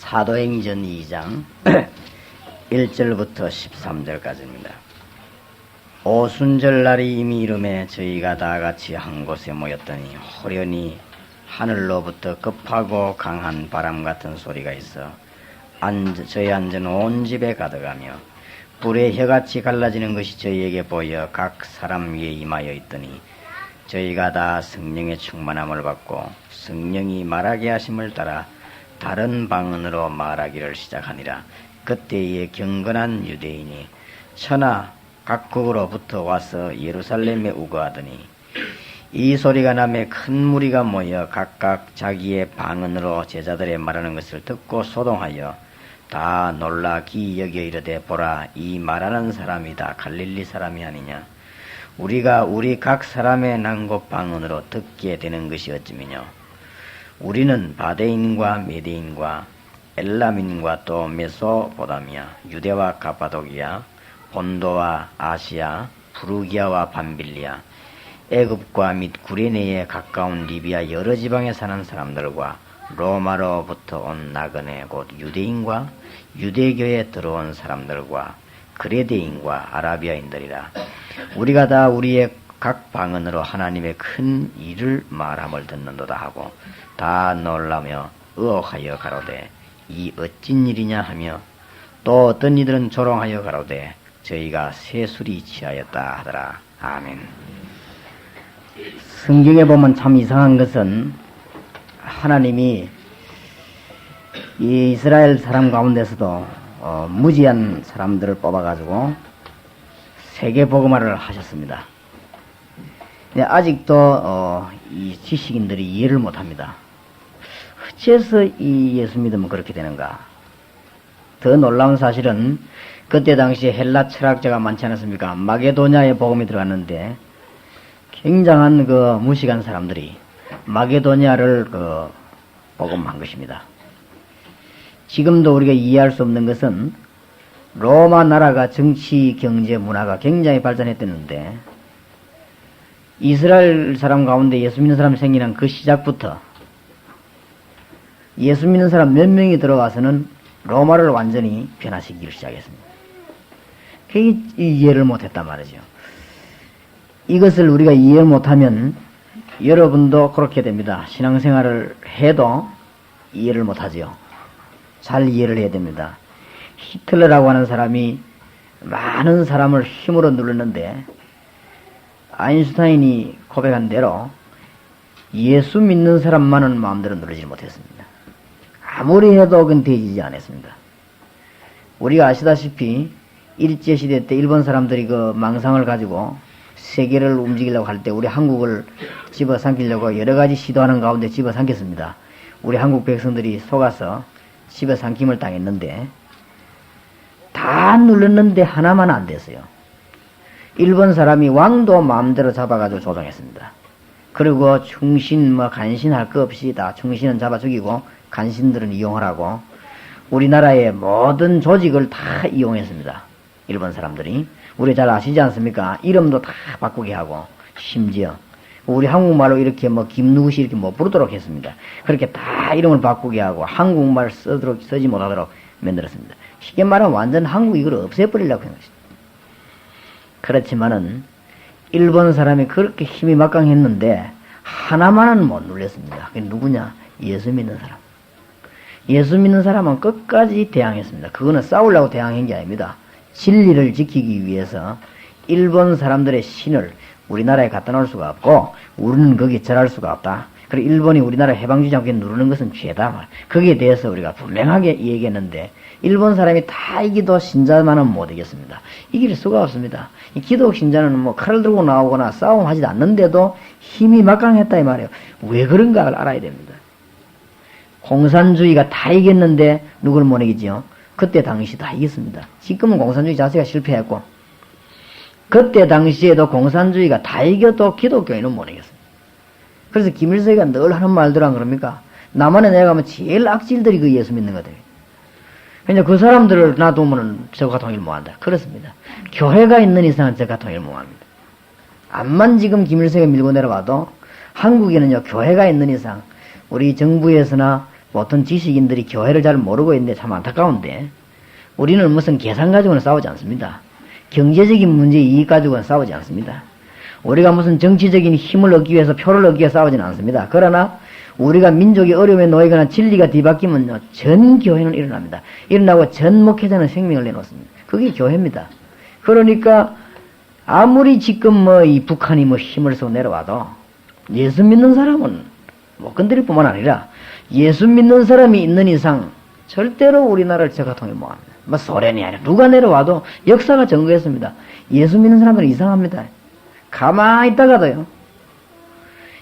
사도행전 2장 1절부터 13절까지입니다. 오순절날이 이미 이름에 저희가 다같이 한 곳에 모였더니 호련히 하늘로부터 급하고 강한 바람 같은 소리가 있어 저희 앉은 온 집에 가득하며 불의 혀같이 갈라지는 것이 저희에게 보여 각 사람 위에 임하여 있더니 저희가 다 성령의 충만함을 받고 성령이 말하게 하심을 따라 다른 방언으로 말하기를 시작하니라. 그때에 경건한 유대인이 천하 각국으로부터 와서 예루살렘에 우거하더니 이 소리가 나매 큰 무리가 모여 각각 자기의 방언으로 제자들의 말하는 것을 듣고 소동하여 다 놀라 기이 여겨 이르되 보라, 이 말하는 사람이 다 갈릴리 사람이 아니냐. 우리가 우리 각 사람의 난곳 방언으로 듣게 되는 것이 어찌미뇨. 우리는 바데인과 메데인과 엘람인과 또 메소포다미아, 유대와 가파도기아, 본도와 아시아, 부르기아와 밤빌리아, 애굽과 및 구레네에 가까운 리비아 여러 지방에 사는 사람들과 로마로부터 온 나그네 곧 유대인과 유대교에 들어온 사람들과 그레데인과 아라비아인들이라. 우리가 다 우리의 각 방언으로 하나님의 큰 일을 말함을 듣는도다 하고 다 놀라며 의혹하여 가로되 이 어찐 일이냐 하며 또 어떤 이들은 조롱하여 가로되 저희가 새술이 취하였다 하더라. 아멘. 성경에 보면 참 이상한 것은 하나님이 이 이스라엘 사람 가운데서도 무지한 사람들을 뽑아가지고 세계 복음화를 하셨습니다. 아직도 이 지식인들이 이해를 못합니다. 어째서 이 예수 믿으면 그렇게 되는가? 더 놀라운 사실은 그때 당시에 헬라 철학자가 많지 않았습니까? 마게도냐에 복음이 들어갔는데 굉장한 그 무식한 사람들이 마게도냐를 복음한 것입니다. 지금도 우리가 이해할 수 없는 것은 로마 나라가 정치, 경제, 문화가 굉장히 발전했었는데 이스라엘 사람 가운데 예수 믿는 사람이 생기는 그 시작부터 예수 믿는 사람 몇 명이 들어와서는 로마를 완전히 변화시키기 시작했습니다. 그게 이해를 못했단 말이죠. 이것을 우리가 이해를 못하면 여러분도 그렇게 됩니다. 신앙생활을 해도 이해를 못하지요. 잘 이해를 해야 됩니다. 히틀러라고 하는 사람이 많은 사람을 힘으로 눌렀는데 아인슈타인이 고백한 대로 예수 믿는 사람만은 마음대로 누르지 못했습니다. 아무리 해도 그건 되지 않았습니다. 우리가 아시다시피 일제시대 때 일본 사람들이 그 망상을 가지고 세계를 움직이려고 할 때 우리 한국을 집어삼키려고 여러 가지 시도하는 가운데 집어삼켰습니다. 우리 한국 백성들이 속아서 집어삼킴을 당했는데 다 눌렀는데 하나만 안 됐어요. 일본 사람이 왕도 마음대로 잡아가지고 조종했습니다. 그리고 충신 간신할 거 없이 다 충신은 잡아 죽이고 간신들은 이용을 하고 우리나라의 모든 조직을 다 이용했습니다. 일본 사람들이. 우리 잘 아시지 않습니까? 이름도 다 바꾸게 하고 심지어 우리 한국말로 이렇게 김누구시 이렇게 못 부르도록 했습니다. 그렇게 다 이름을 바꾸게 하고 한국말 쓰지 못하도록 만들었습니다. 쉽게 말하면 완전 한국 이걸 없애버리려고 한 것입니다. 그렇지만은 일본 사람이 그렇게 힘이 막강했는데 하나만은 못 눌렸습니다. 그게 누구냐? 예수 믿는 사람. 예수 믿는 사람은 끝까지 대항했습니다. 그거는 싸우려고 대항한 게 아닙니다. 진리를 지키기 위해서 일본 사람들의 신을 우리나라에 갖다 놓을 수가 없고 우리는 거기에 절할 수가 없다. 그리고 일본이 우리나라 해방주의 장벽에 누르는 것은 죄다. 거기에 대해서 우리가 분명하게 얘기했는데 일본 사람이 다 이기도 신자만은 못 이겼습니다. 이길 수가 없습니다. 이 기독 신자는 칼을 들고 나오거나 싸움하지도 않는데도 힘이 막강했다 이 말이에요. 왜 그런가를 알아야 됩니다. 공산주의가 다 이겼는데 누굴 못 이기지요? 그때 당시 다 이겼습니다. 지금은 공산주의 자체가 실패했고 그때 당시에도 공산주의가 다 이겨도 기독교인은 못 이겼습니다. 그래서 김일성이가 늘 하는 말들 안 그럽니까? 남한에 내려가면 제일 악질들이 그 예수 믿는 거들. 그냥 그 사람들을 놔두면은 저가 통일 못한다. 그렇습니다. 교회가 있는 이상은 저가 통일 못합니다. 암만 지금 김일성이 밀고 내려가도 한국에는요 교회가 있는 이상 우리 정부에서나 보통 지식인들이 교회를 잘 모르고 있는데 참 안타까운데, 우리는 무슨 계산 가지고는 싸우지 않습니다. 경제적인 문제 이익 가지고는 싸우지 않습니다. 우리가 무슨 정치적인 힘을 얻기 위해서 표를 얻기 위해서 싸우지는 않습니다. 그러나 우리가 민족이 어려움에 놓이거나 진리가 뒤바뀌면요, 전 교회는 일어납니다. 일어나고 전 목회자는 생명을 내놓습니다. 그게 교회입니다. 그러니까 아무리 지금 뭐 이 북한이 뭐 힘을 써 내려와도 예수 믿는 사람은 못 건드릴 뿐만 아니라 예수 믿는 사람이 있는 이상 절대로 우리나라를 제가 통해 못합니다. 뭐 소련이 아니라 누가 내려와도 역사가 증거했습니다. 예수 믿는 사람들은 이상합니다. 가만히 있다가도요,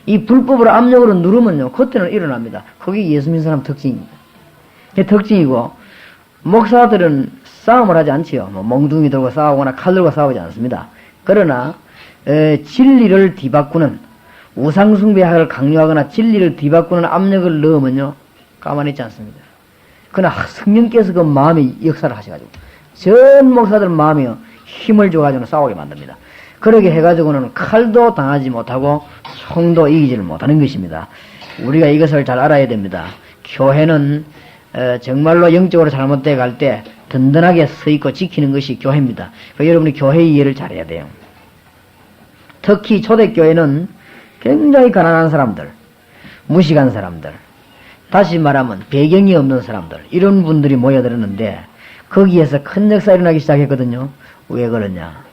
이 불법으로 압력으로 누르면요, 그때는 일어납니다. 그게 예수 믿는 사람 특징입니다. 그게 특징이고, 목사들은 싸움을 하지 않지요. 뭐 몽둥이 들고 싸우거나 칼 들고 싸우지 않습니다. 그러나 진리를 뒤바꾸는, 우상숭배학을 강요하거나 진리를 뒤바꾸는 압력을 넣으면요, 가만히 있지 않습니다. 그러나 성령께서 그 마음에 역사를 하셔가지고 전 목사들 마음에 힘을 줘가지고 싸우게 만듭니다. 그렇게 해가지고는 칼도 당하지 못하고 총도 이기지를 못하는 것입니다. 우리가 이것을 잘 알아야 됩니다. 교회는 정말로 영적으로 잘못돼 갈 때 든든하게 서 있고 지키는 것이 교회입니다. 그러니까 여러분이 교회 이해를 잘해야 돼요. 특히 초대교회는 굉장히 가난한 사람들, 무식한 사람들, 다시 말하면 배경이 없는 사람들, 이런 분들이 모여들었는데 거기에서 큰 역사가 일어나기 시작했거든요. 왜 그러냐?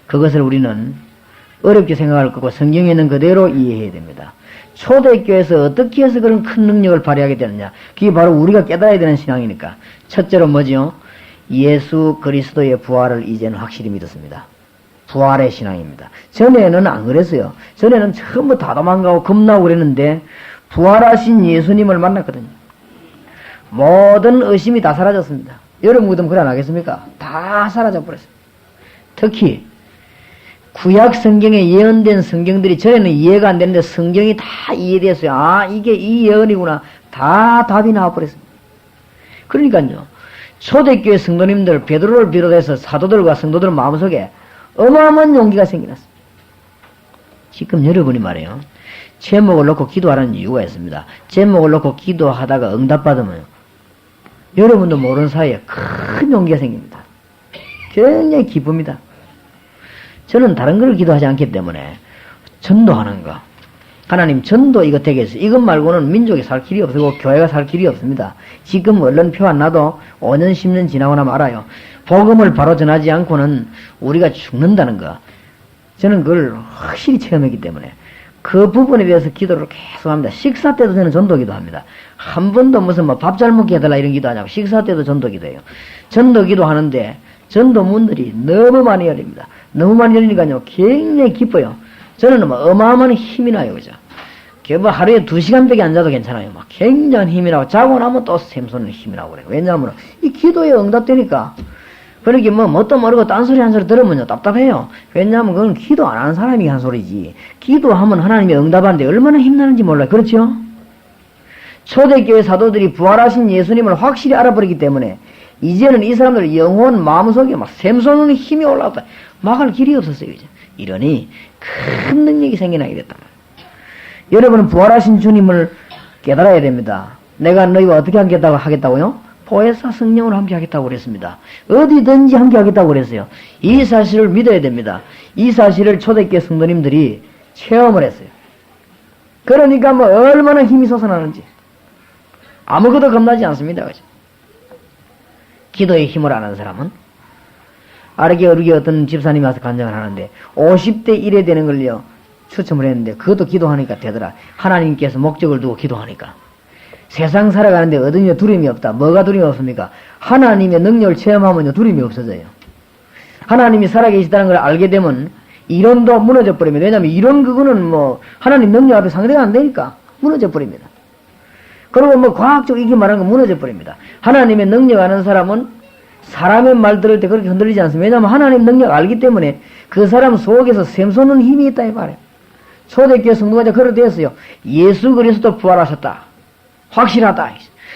그것을 우리는 어렵게 생각할 거고 성경에 있는 그대로 이해해야 됩니다. 초대교회에서 어떻게 해서 그런 큰 능력을 발휘하게 되느냐? 그게 바로 우리가 깨달아야 되는 신앙이니까. 첫째로 뭐죠? 예수 그리스도의 부활을 이제는 확실히 믿었습니다. 부활의 신앙입니다. 전에는 안 그랬어요. 전에는 전부 다 도망가고 겁나고 그랬는데 부활하신 예수님을 만났거든요. 모든 의심이 다 사라졌습니다. 여러분 그럼 그래 안 하겠습니까? 다 사라져버렸어요. 특히 구약 성경에 예언된 성경들이 전에는 이해가 안 되는데 성경이 다 이해됐어요. 아, 이게 이 예언이구나. 다 답이 나와버렸습니다. 그러니까요, 초대교회 성도님들, 베드로를 비롯해서 사도들과 성도들 마음속에 어마어마한 용기가 생겨났습니다. 지금 여러분이 말이에요, 제목을 놓고 기도하라는 이유가 있습니다. 제목을 놓고 기도하다가 응답받으면 여러분도 모르는 사이에 큰 용기가 생깁니다. 굉장히 기쁩니다. 저는 다른 걸 기도하지 않기 때문에 전도하는 거, 하나님 전도 이거 되겠어요. 이것 말고는 민족이 살 길이 없고 교회가 살 길이 없습니다. 지금 얼른 표 안 나도 5년 10년 지나고 나면 알아요. 복음을 바로 전하지 않고는 우리가 죽는다는 거, 저는 그걸 확실히 체험했기 때문에 그 부분에 대해서 기도를 계속합니다. 식사 때도 저는 전도 기도합니다. 한 번도 무슨 뭐 밥 잘 먹게 해달라 이런 기도하냐고, 식사 때도 전도 기도해요. 전도 기도하는데 전도문들이 너무 많이 열립니다. 너무 많이 열리니까요, 굉장히 기뻐요. 저는 뭐 어마어마한 힘이 나요, 그죠? 뭐 하루에 2시간밖에 안 자도 괜찮아요. 막 굉장한 힘이 나고, 자고 나면 또 샘솟는 힘이 나고 그래요. 왜냐하면 이 기도에 응답되니까. 그러게 뭣도 모르고 딴소리 한 소리 들으면요, 답답해요. 왜냐하면 그건 기도 안 하는 사람이 한 소리지. 기도하면 하나님이 응답하는데 얼마나 힘나는지 몰라요. 그렇죠? 초대교회 사도들이 부활하신 예수님을 확실히 알아버리기 때문에 이제는 이 사람들 영혼 마음속에 막 샘솟는 힘이 올라왔다. 막을 길이 없었어요, 이제. 이러니 큰 능력이 생겨나게 됐단 말이에요. 여러분은 부활하신 주님을 깨달아야 됩니다. 내가 너희와 어떻게 하겠다고요? 보혜사 성령으로 함께 하겠다고 그랬습니다. 어디든지 함께 하겠다고 그랬어요. 이 사실을 믿어야 됩니다. 이 사실을 초대교회 성도님들이 체험을 했어요. 그러니까 뭐 얼마나 힘이 솟아나는지 아무것도 겁나지 않습니다. 그죠? 기도의 힘을 아는 사람은 아르게 어르게 어떤 집사님이 와서 간증을 하는데 50대 1에 되는 걸요 추첨을 했는데 그것도 기도하니까 되더라. 하나님께서 목적을 두고 기도하니까. 세상 살아가는데 어딘지 두려움이 없다. 뭐가 두려움이 없습니까? 하나님의 능력을 체험하면 두려움이 없어져요. 하나님이 살아계시다는 걸 알게 되면 이론도 무너져 버립니다. 왜냐하면 이론 그거는 뭐 하나님 능력 앞에 상대가 안 되니까 무너져 버립니다. 그리고 뭐 과학적 이게 말하는 거 무너져 버립니다. 하나님의 능력 아는 사람은 사람의 말 들을 때 그렇게 흔들리지 않습니다. 왜냐하면 하나님 능력 알기 때문에 그 사람 속에서 샘솟는 힘이 있다 이 말이에요. 초대교회 성도가 그렇게 되었어요. 예수 그리스도 부활하셨다. 확실하다.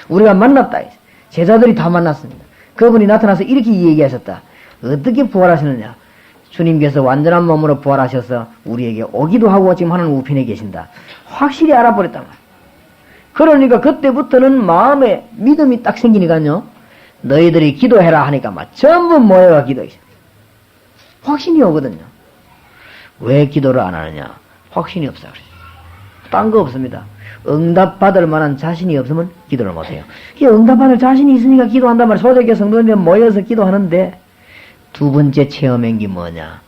우리가 만났다. 제자들이 다 만났습니다. 그분이 나타나서 이렇게 얘기하셨다. 어떻게 부활하시느냐? 주님께서 완전한 몸으로 부활하셔서 우리에게 오기도 하고 지금 하나님 우편에 계신다. 확실히 알아버렸단 말이에요. 그러니까 그때부터는 마음에 믿음이 딱 생기니까요. 너희들이 기도해라 하니까 막 전부 모여가 기도해. 확신이 오거든요. 왜 기도를 안 하느냐? 확신이 없어. 딴 거 없습니다. 응답받을 만한 자신이 없으면 기도를 못해요. 응답받을 자신이 있으니까 기도한단 말이에요. 소재교 성도님들 모여서 기도하는데 두 번째 체험한 게 뭐냐?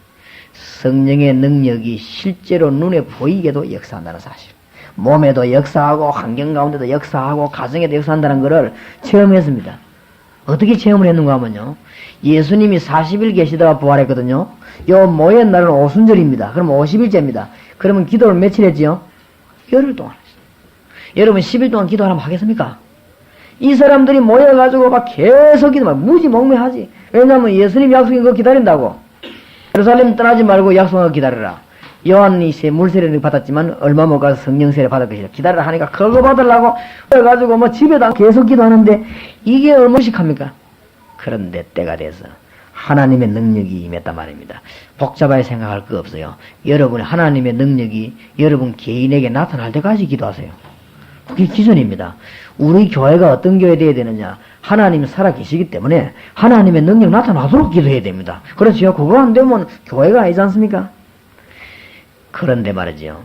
성령의 능력이 실제로 눈에 보이게도 역사한다는 사실. 몸에도 역사하고 환경 가운데도 역사하고 가정에도 역사한다는 것을 체험했습니다. 어떻게 체험을 했는가 하면요. 예수님이 40일 계시다가 부활했거든요. 요 모인 날은 오순절입니다. 그럼 50일째입니다. 그러면 기도를 며칠 했지요? 열흘 동안 했어요. 여러분 10일 동안 기도하라면 하겠습니까? 이 사람들이 모여가지고 막 계속 기도, 막 무지몽매하지. 왜냐하면 예수님 약속인 거 기다린다고. 예루살렘 떠나지 말고 약속한 거 기다려라. 요한이 물세례를 받았지만 얼마 못 가서 성령 세례 받을 것이라 기다려라 하니까 그거 받으려고 그래가지고 뭐 집에다 계속 기도하는데 이게 얼마씩 합니까? 그런데 때가 돼서 하나님의 능력이 임했단 말입니다. 복잡하게 생각할 거 없어요. 여러분 하나님의 능력이 여러분 개인에게 나타날 때까지 기도하세요. 그게 기준입니다. 우리 교회가 어떤 교회 되어야 되느냐? 하나님이 살아계시기 때문에 하나님의 능력 나타나도록 기도해야 됩니다. 그렇죠? 그거 안 되면 교회가 아니지 않습니까? 그런데 말이죠.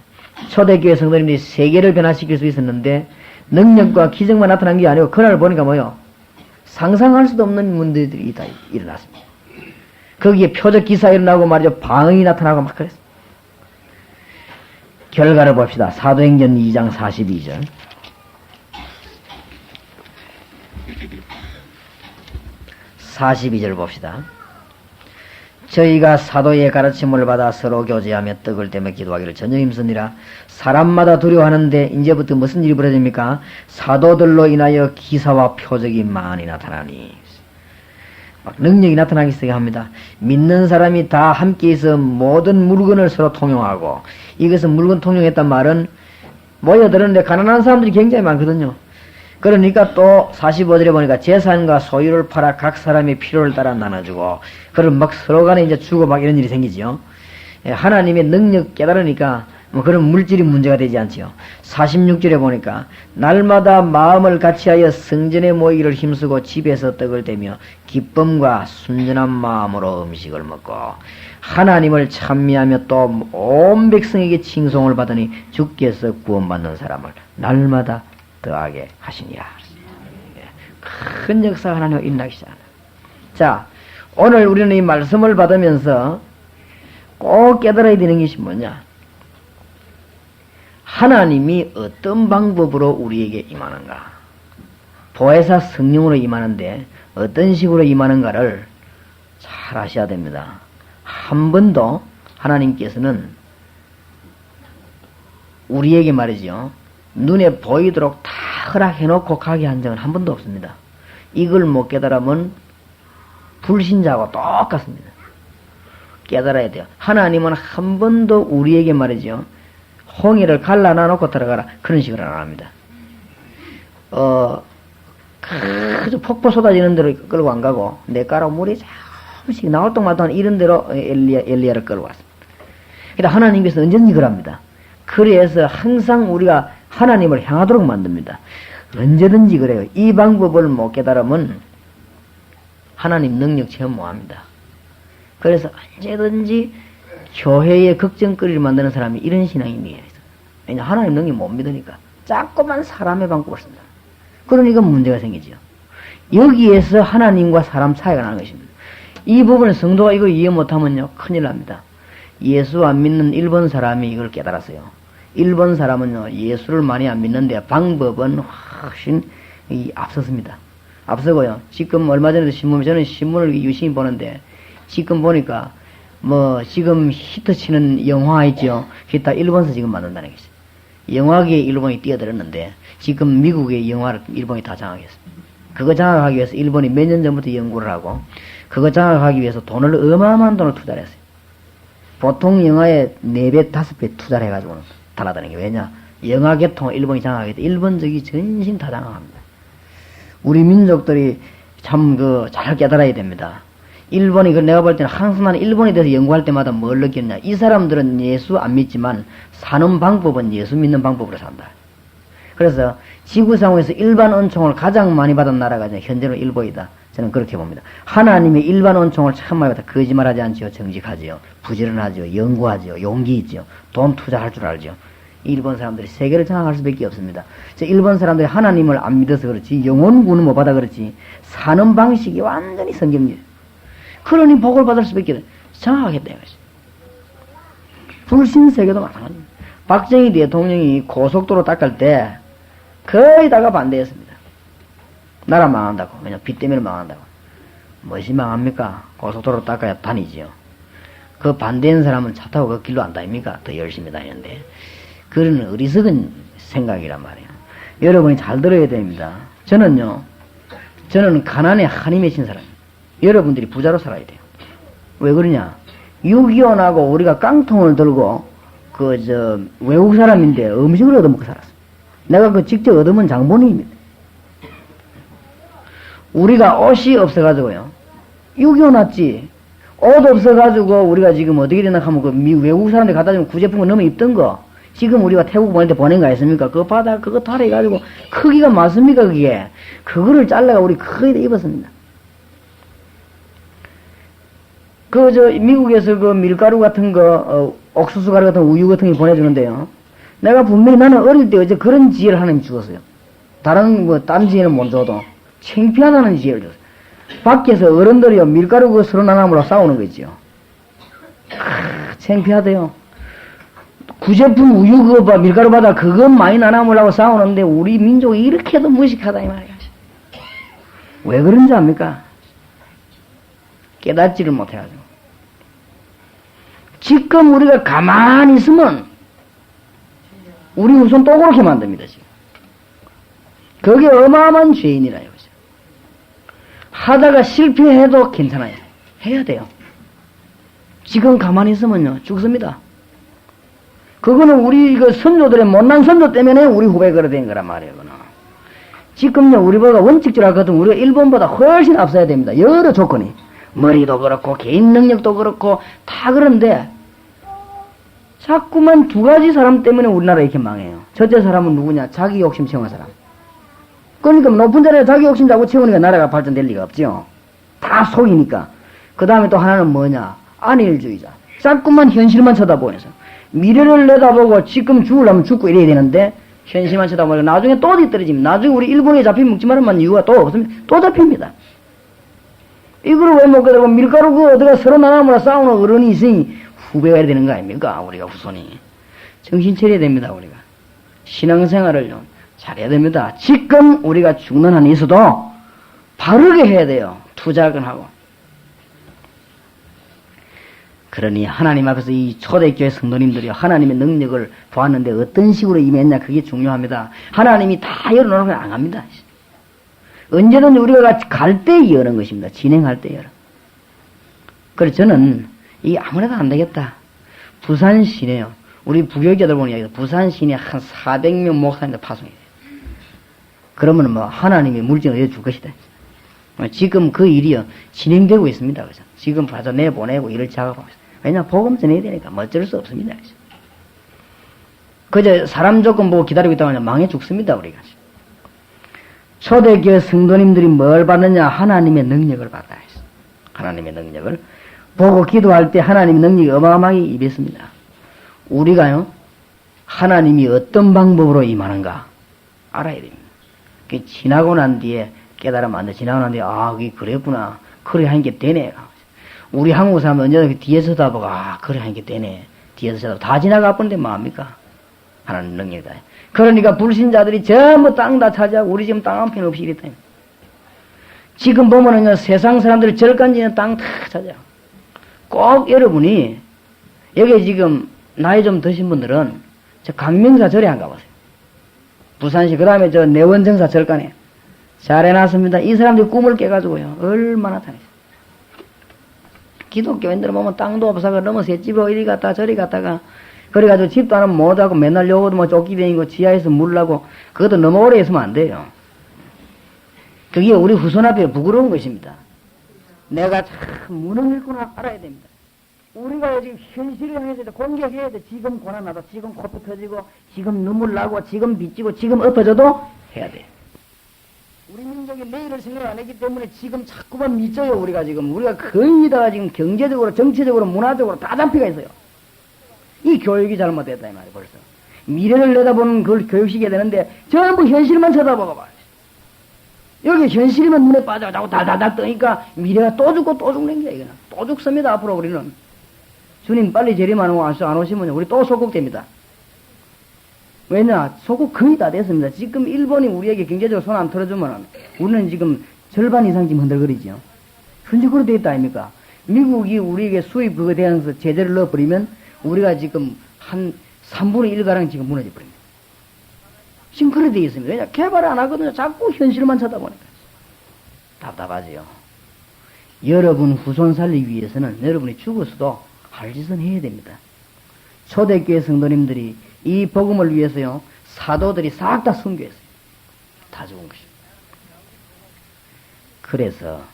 초대교회 성도님들이 세계를 변화시킬 수 있었는데 능력과 기적만 나타난 게 아니고 그날 보니까 뭐요? 상상할 수도 없는 문제들이 다 일어났습니다. 거기에 표적 기사 일어나고 말이죠. 방언이 나타나고 막 그랬어요. 결과를 봅시다. 사도행전 2장 42절. 봅시다. 저희가 사도의 가르침을 받아 서로 교제하며 떡을 떼며 기도하기를 전혀 힘쓰니라. 사람마다 두려워하는데 이제부터 무슨 일이 벌어집니까? 사도들로 인하여 기사와 표적이 많이 나타나니. 막 능력이 나타나기 시작합니다. 믿는 사람이 다 함께해서 모든 물건을 서로 통용하고, 이것은 물건 통용했단 말은 모여들었는데 가난한 사람들이 굉장히 많거든요. 그러니까 또 45절에 보니까 재산과 소유를 팔아 각 사람의 필요를 따라 나눠주고, 그럼 막 서로 간에 이제 주고 막 이런 일이 생기죠. 하나님의 능력 깨달으니까 뭐 그런 물질이 문제가 되지 않지요. 46절에 보니까 날마다 마음을 같이하여 성전에 모이기를 힘쓰고 집에서 떡을 떼며 기쁨과 순전한 마음으로 음식을 먹고 하나님을 찬미하며 또 온 백성에게 칭송을 받으니 주께서 구원받는 사람을 날마다 더하게 하시니라. 큰 역사가 하나님 일어나기 시작합니다. 자, 오늘 우리는 이 말씀을 받으면서 꼭 깨달아야 되는 것이 뭐냐? 하나님이 어떤 방법으로 우리에게 임하는가? 보혜사 성령으로 임하는데 어떤 식으로 임하는가를 잘 아셔야 됩니다. 한 번도 하나님께서는 우리에게 말이죠. 눈에 보이도록 다 허락해놓고 가게 한 적은 한 번도 없습니다. 이걸 못 깨달으면 불신자하고 똑같습니다. 깨달아야 돼요. 하나님은 한 번도 우리에게 말이죠. 홍해를 갈라놔놓고 들어가라. 그런 식으로 안 합니다. 그저 폭포 쏟아지는 대로 끌고 안 가고, 내가로 물이 조금씩 나올 동마다 이런 대로 엘리야를 끌고 왔습니다. 그러니까 하나님께서 언제든지 그럽니다. 그래서 항상 우리가 하나님을 향하도록 만듭니다. 언제든지 그래요. 이 방법을 못 깨달으면 하나님 능력 체험 못 합니다. 그래서 언제든지 교회에 걱정거리를 만드는 사람이 이런 신앙이 있는 게 있어요. 왜냐, 하나님 능력 못 믿으니까. 자꾸만 사람의 방법을 쓴다. 그러니까 문제가 생기죠. 여기에서 하나님과 사람 차이가 나는 것입니다. 이 부분을 성도가 이거 이해 못하면요, 큰일 납니다. 예수 안 믿는 일본 사람이 이걸 깨달았어요. 일본 사람은요, 예수를 많이 안 믿는데 방법은 훨씬 앞섰습니다. 앞서고요. 지금 얼마 전에도 저는 신문을 유심히 보는데, 지금 보니까, 지금 히트치는 영화 있죠? 그게 다 일본에서 지금 만든다는 것이죠. 영화계에 일본이 뛰어들었는데, 지금 미국의 영화를 일본이 다 장악했습니다. 그거 장악하기 위해서 일본이 몇 년 전부터 연구를 하고, 그거 장악하기 위해서 돈을 어마어마한 돈을 투자를 했어요. 보통 영화에 4배, 5배 투자를 해가지고는 달아다니는 게 왜냐? 영화 계통을 일본이 장악하기 때문에 일본적이 전신 다 장악합니다. 우리 민족들이 참 잘 깨달아야 됩니다. 일본이, 내가 볼 때는 항상 나는 일본에 대해서 연구할 때마다 뭘 느꼈냐. 이 사람들은 예수 안 믿지만 사는 방법은 예수 믿는 방법으로 산다. 그래서 지구상에서 일반 은총을 가장 많이 받은 나라가 현재는 일본이다. 저는 그렇게 봅니다. 하나님의 일반 은총을 참 많이 받아 거짓말하지 않지요. 정직하지요. 부지런하지요. 연구하지요. 용기 있지요. 돈 투자할 줄 알지요. 일본 사람들이 세계를 장악할 수밖에 없습니다. 일본 사람들이 하나님을 안 믿어서 그렇지 영혼 구원 못 받아 그렇지 사는 방식이 완전히 성경이에요. 그러니 복을 받을 수밖에 없어요. 장악하겠다 이거지. 불신 세계도 마찬가지입니다. 박정희 대통령이 고속도로 닦을 때 거의 다가 반대했습니다. 나라 망한다고. 왜냐 빚 때문에 망한다고. 무엇이 망합니까? 고속도로 닦아야 다니지요. 그 반대한 사람은 차 타고 그 길로 안 다닙니까? 더 열심히 다니는데. 그런 어리석은 생각이란 말이에요. 여러분이 잘 들어야 됩니다. 저는 가난에 한이 맺힌 사람이에요. 여러분들이 부자로 살아야 돼요. 왜 그러냐? 6.25하고 우리가 깡통을 들고 외국 사람인데 음식을 얻어먹고 살았어. 내가 그 직접 얻어먹은 장본인입니다. 우리가 옷이 없어가지고요. 6.25 났지. 옷 없어가지고 우리가 지금 어떻게 되나 하면 외국 사람들 갖다 주면 구제품을 넘어 입던 거. 지금 우리가 태국 보낼 때 보낸 거 아니습니까? 그거 받아, 그거 타라 해가지고, 크기가 맞습니까, 그게? 그거를 잘라가 우리 크게 입었습니다. 미국에서 그 밀가루 같은 거, 옥수수 가루 같은 우유 같은 거 보내주는데요. 내가 분명히 나는 어릴 때 어제 그런 지혜를 하나님 주었어요. 다른 지혜는 못 줘도, 창피하다는 지혜를 줬어요. 밖에서 어른들이요, 밀가루 그 서로 나눠으로 싸우는 거 있죠. 창피하대요. 구제품 우유 그거 밀가루 받아 그것 많이 나눠먹으려고 싸우는데 우리 민족이 이렇게도 무식하다 이 말이야. 왜 그런지 압니까? 깨닫지를 못해가지고. 지금 우리가 가만히 있으면 우리 후손 또 그렇게 만듭니다 지금. 그게 어마어마한 죄인이라 이거죠. 하다가 실패해도 괜찮아요. 해야 돼요. 지금 가만히 있으면요 죽습니다. 그거는 우리 선조들의 못난 선조 때문에 우리 후배가 그래 된 거란 말이에요. 그거는. 지금요 우리보다 원칙적으로 하거든 우리가 일본보다 훨씬 앞서야 됩니다. 여러 조건이. 머리도 그렇고 개인 능력도 그렇고 다 그런데 자꾸만 두 가지 사람 때문에 우리나라 이렇게 망해요. 첫째 사람은 누구냐? 자기 욕심 채우는 사람. 그러니까 높은 자리에 자기 욕심 자꾸 채우니까 나라가 발전될 리가 없죠. 다 속이니까. 그 다음에 또 하나는 뭐냐? 안일주의자. 자꾸만 현실만 쳐다보면서. 미래를 내다보고 지금 죽으려면 죽고 이래야 되는데 현실만 쳐다보고 나중에 또 뒤떨어집니다. 나중에 우리 일본에 잡히면 먹지 말란 이유가 또 없습니다. 또 잡힙니다. 이걸 왜 먹게 되고 밀가루 그 어디가 서로 나눠먹으라 싸우는 어른이 있으니 후배가 해야 되는 거 아닙니까? 우리가 후손이. 정신 차려야 됩니다. 우리가. 신앙생활을요 잘해야 됩니다. 지금 우리가 죽는 한이 있어도 바르게 해야 돼요. 투자건 하고. 그러니 하나님 앞에서 이 초대교회 성도님들이 하나님의 능력을 보았는데 어떤 식으로 임했냐 그게 중요합니다. 하나님이 다 열어놓으면 안 합니다. 언제든지 우리가 갈 때 여는 것입니다. 진행할 때 열어. 그래서 저는 이게 아무래도 안 되겠다. 부산 시내요. 우리 부교육자들 보니 부산 시내 한 400명 목사님들 파송이 돼요. 그러면 뭐 하나님이 물질을 내줄 것이다. 지금 그 일이요 진행되고 있습니다. 그래서 지금 봐서 내보내고 일을 작업하고 있어요. 왜냐 복음 전해야 되니까 뭐 어쩔 수 없습니다. 그저 사람 조건 보고 기다리고 있다면 망해 죽습니다. 우리가. 초대교회 성도님들이 뭘 받느냐? 하나님의 능력을 받아야 했어. 하나님의 능력을 보고 기도할 때 하나님의 능력이 어마어마하게 임했습니다. 우리가요 하나님이 어떤 방법으로 임하는가 알아야 됩니다. 지나고 난 뒤에 깨달으면 안 돼. 지나고 난 뒤에 그게 그랬구나. 그래 하는 게 되네. 우리 한국 사람은 언제나 뒤에서 다보고 그래 하는 게 되네. 뒤에서 쳐다보고 다 지나가 버는데 뭐합니까? 하나님 능력이다. 그러니까 불신자들이 전부 땅 다 차지하고 우리 지금 땅 한 편 없이 이랬다. 지금 보면은 세상 사람들이 절간지는 땅 다 차지하고. 꼭 여러분이 여기 지금 나이 좀 드신 분들은 저 강명사 절에 안 가보세요. 부산시 그 다음에 저 내원정사 절간에 잘 해놨습니다. 이 사람들이 꿈을 깨가지고요 얼마나 다녔어요. 기독교인들 보면 땅도 없어가 너무 새집으로 이리 갔다가 저리 갔다가 그래가지고 집도 하나 못하고 맨날 요것도 뭐 쫓기 다니고 지하에서 물라고 그것도 너무 오래 있으면 안 돼요. 그게 우리 후손 앞에 부끄러운 것입니다. 내가 참 무능했구나 알아야 됩니다. 우리가 지금 현실을 향해서 공격해야 돼. 지금 고난나도, 지금 코피 터지고, 지금 눈물 나고, 지금 빚지고, 지금 엎어져도 해야 돼. 우리 민족이 내일을 생각 안 했기 때문에 지금 자꾸만 믿져요, 우리가 지금. 우리가 거의 다 지금 경제적으로, 정치적으로, 문화적으로 다 잡혀가 있어요. 이 교육이 잘못됐다, 이 말이에요, 벌써. 미래를 내다보는 그걸 교육시켜야 되는데, 전부 현실만 쳐다보고 봐. 여기 현실이면 눈에 빠져가지고 달달달 떠니까 미래가 또 죽고 또 죽는 게 이거는. 또 죽습니다, 앞으로 우리는. 주님 빨리 재림 안 오시면 우리 또 소국됩니다. 왜냐, 소국 거의 다 됐습니다. 지금 일본이 우리에게 경제적으로 손 안 털어주면 우리는 지금 절반 이상 지금 흔들거리죠. 현재 그렇게 돼 있다 아닙니까? 미국이 우리에게 수입 그거 대해서 제재를 넣어버리면 우리가 지금 한 3분의 1가량 지금 무너져 버립니다. 지금 그렇게 돼 있습니다. 왜냐, 개발 안 하거든요. 자꾸 현실만 쳐다보니까. 답답하지요. 여러분 후손 살리기 위해서는 여러분이 죽어서도 할 짓은 해야 됩니다. 초대교회 성도님들이 이 복음을 위해서요, 사도들이 싹 다 순교했어요. 다 죽은 것입니다. 그래서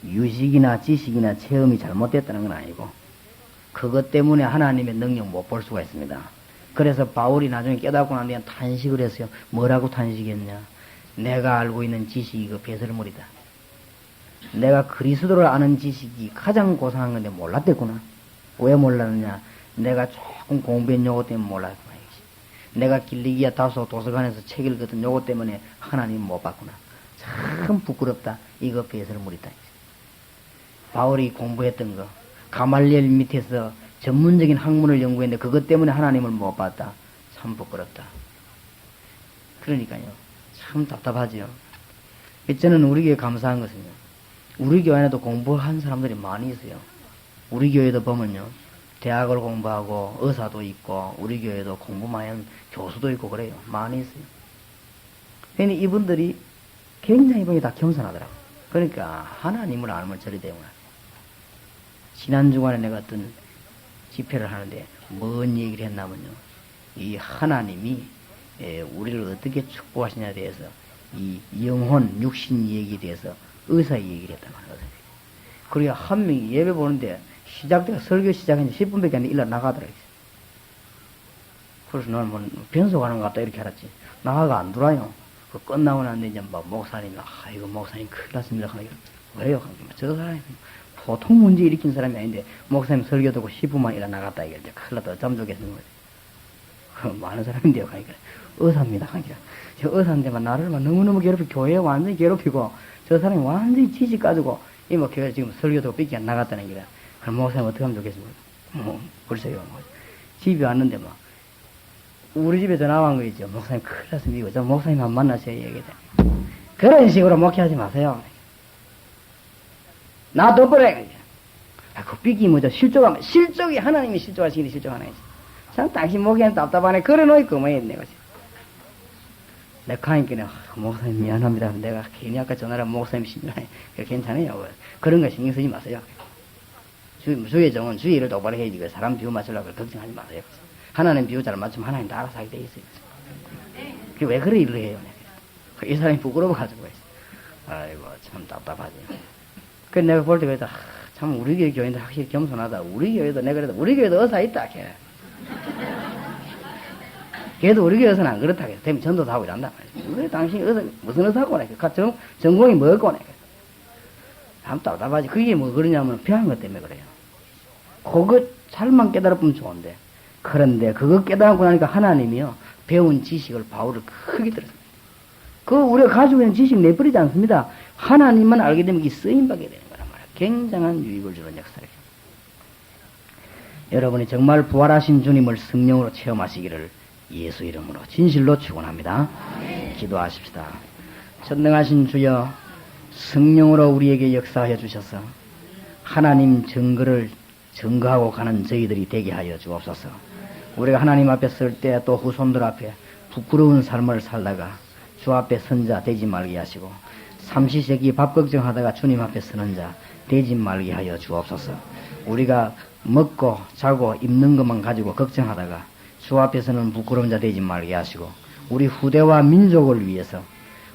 유식이나 지식이나 체험이 잘못됐다는 건 아니고 그것 때문에 하나님의 능력 못 볼 수가 있습니다. 그래서 바울이 나중에 깨닫고 난 뒤에 탄식을 했어요. 뭐라고 탄식했냐? 내가 알고 있는 지식이 그 배설물이다. 내가 그리스도를 아는 지식이 가장 고상한 건데 몰랐댔구나. 왜 몰랐느냐? 내가 조금 공부한 요거 때문에 몰랐구나. 내가 길리기아 다소 도서관에서 책 읽었던 요거 때문에 하나님 못 봤구나. 참 부끄럽다. 이거 배설물이다. 바울이 공부했던 거, 가말리엘 밑에서 전문적인 학문을 연구했는데 그것 때문에 하나님을 못 봤다. 참 부끄럽다. 그러니까요. 참 답답하지요. 저는 우리 교회 감사한 것은요. 우리 교회 안에도 공부한 사람들이 많이 있어요. 우리 교회도 보면요. 대학을 공부하고 의사도 있고 우리 교회도 공부 많이 하는 교수도 있고 그래요. 많이 있어요. 근데 이분들이 굉장히 보니 다 겸손하더라고요. 그러니까 하나님을 알면 저리 되구나. 지난 주간에 내가 어떤 집회를 하는데 뭔 얘기를 했냐면요. 이 하나님이 우리를 어떻게 축복하시냐에 대해서 이 영혼, 육신 얘기에 대해서 의사의 얘기를 했단 말이에요. 그리고 한 명이 예배 보는데 시작되가 설교 시작했는데 10분밖에 안 돼 일러 나가더라고요. 그래서 나는 뭐 변소 가는 것 같다 이렇게 알았지. 나가가 안 들어와요. 그 끝나고 났는데 이제 막 목사님이 이거 목사님 큰일 났습니다. 왜요? 저 사람이 보통 문제 일으킨 사람이 아닌데 목사님 설교 듣고 10분만 일어 나갔다 이게 큰일 났다. 잠 주겠는 거지. 많은 사람인데요. 그러니까 의사입니다. 그러니까 저 의사인데만 나를 막 너무너무 괴롭히고 교회에 완전히 괴롭히고 저 사람이 완전히 지식 가지고 이뭐 걔가 지금 설교 듣고 삐끼 안 나갔다는 거야. 그럼 목사님 어떻게 하면 좋겠습니까? 글쎄요. 집에 왔는데 막 우리 집에 전화 온 거 있죠. 목사님 큰일 났습니다. 이거 저 목사님 한 번 만나셔야 얘기해. 그런 식으로 목회하지 마세요. 나 둬버려. 그 삐끼 뭐죠? 실족이 하나님이 실족하시기 실족 하나 있어. 참 당신 목회는 답답하네. 그래 놓고 뭐 했네. 내가 하니까 목사님 미안합니다. 내가 괜히 아까 전화를 목사님 신뢰해. 괜찮아요. 그런 거 신경 쓰지 마세요. 주의 정은 주의 일을 똑바로 해야지. 사람 비유 맞추려고 걱정하지 마세요. 하나님 비유 잘 맞추면 하나님 다 알아서 하게 돼 있어요. 왜 그래 일을 해요? 이 사람이 부끄러워가지고 있어. 아이고 참 답답하지. 그래서 내가 볼 때 그랬다. 참 우리 교회 교인들 확실히 겸손하다. 우리 교회도 내가 그래도 우리 교회도 의사 있다. 걔도 우리 교회에서는 안 그렇다. 되면 전도도 하고 이런다. 왜 당신이 의사 무슨 의사고 내? 전공이 뭐였고 내? 참 답답하지. 그게 뭐 그러냐면 배운 것 때문에 그래요. 그거 잘만 깨달아보면 좋은데. 그런데 그거 깨달고 나니까 하나님이요. 배운 지식을 바울을 크게 들었습니다. 그거 우리가 가지고 있는 지식 내버리지 않습니다. 하나님만 알게 되면 이게 쓰임받게 되는 거란 말이에요. 굉장한 유익을 주는 역사를. 여러분이 정말 부활하신 주님을 성령으로 체험하시기를 예수 이름으로 진실로 축원합니다. 기도하십시다. 전능하신 주여 성령으로 우리에게 역사하여 주셔서 하나님 증거를 증거하고 가는 저희들이 되게 하여 주옵소서. 우리가 하나님 앞에 설 때 또 후손들 앞에 부끄러운 삶을 살다가 주 앞에 선자 되지 말게 하시고 삼시세끼 밥 걱정하다가 주님 앞에 서는 자 되지 말게 하여 주옵소서. 우리가 먹고 자고 입는 것만 가지고 걱정하다가 주 앞에서는 부끄러운 자 되지 말게 하시고 우리 후대와 민족을 위해서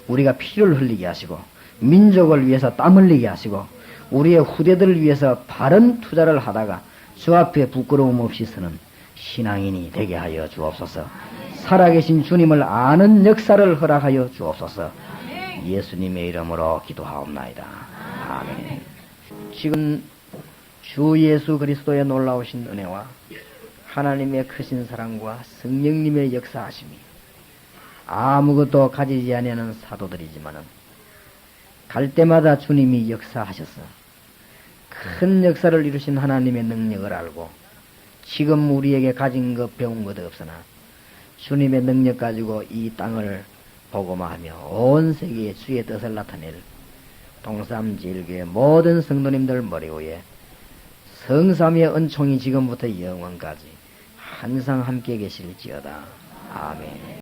우리가 피를 흘리게 하시고 민족을 위해서 땀 흘리게 하시고 우리의 후대들을 위해서 바른 투자를 하다가 주 앞에 부끄러움 없이 서는 신앙인이 되게 하여 주옵소서. 살아계신 주님을 아는 역사를 허락하여 주옵소서. 예수님의 이름으로 기도하옵나이다. 아멘. 지금 주 예수 그리스도의 놀라우신 은혜와 하나님의 크신 사랑과 성령님의 역사하심이 아무것도 가지지 아니하는 사도들이지만은 갈 때마다 주님이 역사하셔서 큰 역사를 이루신 하나님의 능력을 알고 지금 우리에게 가진 것 배운 것 없으나 주님의 능력 가지고 이 땅을 복음화하며 온 세계에 주의 뜻을 나타낼 동삼제일교회 모든 성도님들 머리 위에 성삼의 은총이 지금부터 영원까지 항상 함께 계실지어다. 아멘.